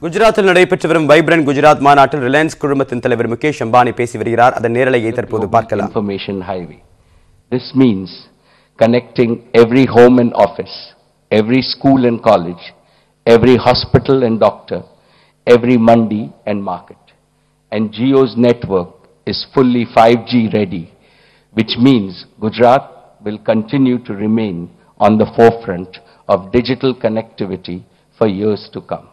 குஜராத்தில் நடைபெற்று வரும் வைப்ரண்ட் குஜராத் மாநாட்டில் ரிலையன்ஸ் குழுமத்தின் தலைவர் முகேஷ் அம்பானி பேசி வருகிறார். அதன் நேரலையை தற்போது பார்க்கலாம். Information highway. This means connecting every home and office, every school and college, every hospital and doctor, every mandi and market. And Jio's network is fully 5G ready, which means Gujarat will continue to remain on the forefront of digital connectivity for years to come.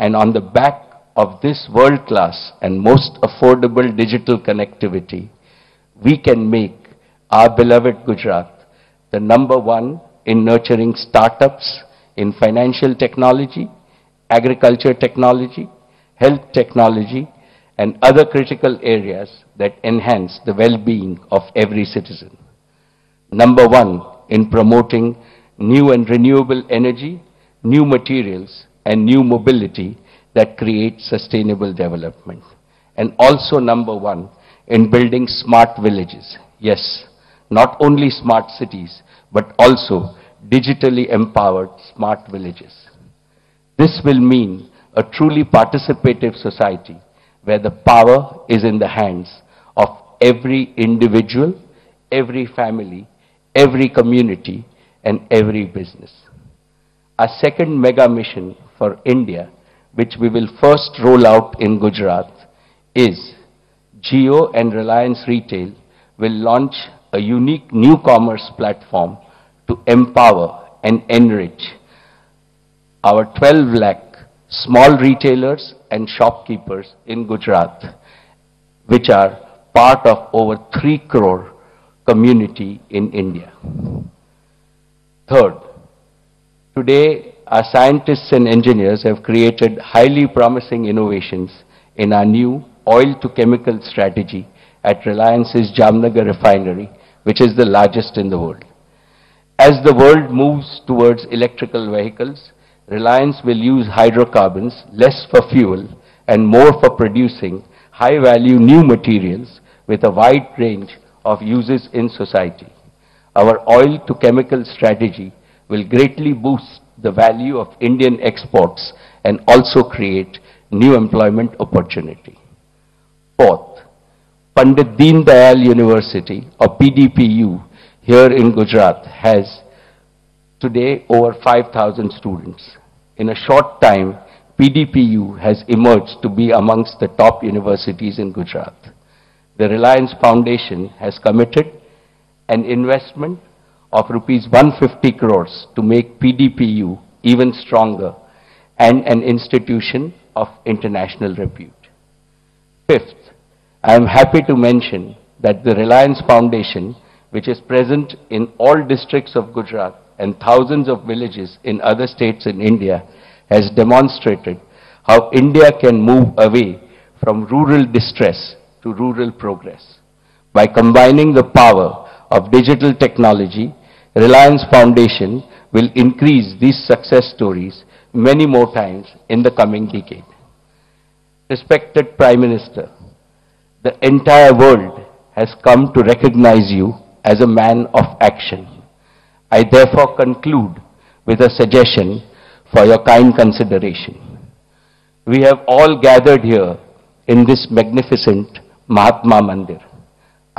And on the back of this world-class and most affordable digital connectivity, we can make our beloved Gujarat the #1 in nurturing startups in financial technology, agriculture technology, health technology, and other critical areas that enhance the well-being of every citizen. #1 in promoting new and renewable energy, new materials, and new mobility that create sustainable development. And also #1 in building smart villages. Yes, not only smart cities, but also digitally empowered smart villages. This will mean a truly participative society where the power is in the hands of every individual, every family, every community, and every business. Our second mega mission for India, which we will first roll out in Gujarat, is Jio and Reliance Retail will launch a unique new commerce platform to empower and enrich our 12 lakh small retailers and shopkeepers in Gujarat, which are part of over 3 crore community in India. Third, today our scientists and engineers have created highly promising innovations in our new oil-to-chemical strategy at Reliance's Jamnagar refinery, which is the largest in the world. As the world moves towards electrical vehicles, Reliance will use hydrocarbons less for fuel and more for producing high-value new materials with a wide range of uses in society. Our oil-to-chemical strategy will greatly boost the value of Indian exports and also create new employment opportunity. Fourth, Pandit Deen Dayal University, or PDPU, here in Gujarat has today over 5,000 students. In a short time, PDPU has emerged to be amongst the top universities in Gujarat. The Reliance Foundation has committed an investment of rupees 150 crores to make PDPU even stronger and an institution of international repute. Fifth, I am happy to mention that the Reliance Foundation, which is present in all districts of Gujarat and thousands of villages in other states in India, has demonstrated how India can move away from rural distress to rural progress. By combining the power of digital technology, Reliance Foundation will increase these success stories many more times in the coming decade. Respected Prime Minister, the entire world has come to recognize you as a man of action. I therefore conclude with a suggestion for your kind consideration. We have all gathered here in this magnificent Mahatma Mandir.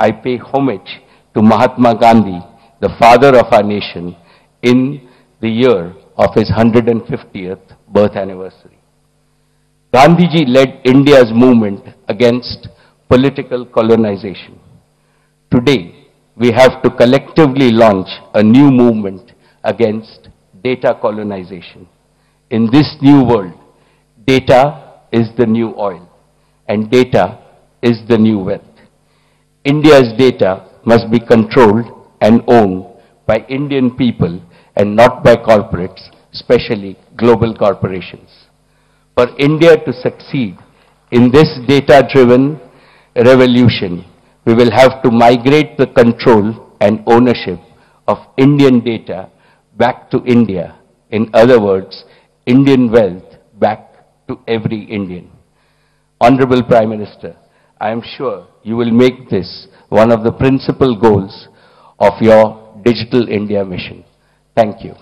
I pay homage to Mahatma Gandhi, the father of our nation, in the year of his 150th birth anniversary. Gandhiji led India's movement against political colonization. Today, we have to collectively launch a new movement against data colonization. In this new world, data is the new oil, and data is the new wealth. India's data must be controlled and owned by Indian people and not by corporates, especially global corporations. For India to succeed in this data-driven revolution, we will have to migrate the control and ownership of Indian data back to India. In other words, Indian wealth back to every Indian. Honorable Prime Minister, I am sure you will make this one of the principal goals of your Digital India mission. Thank you.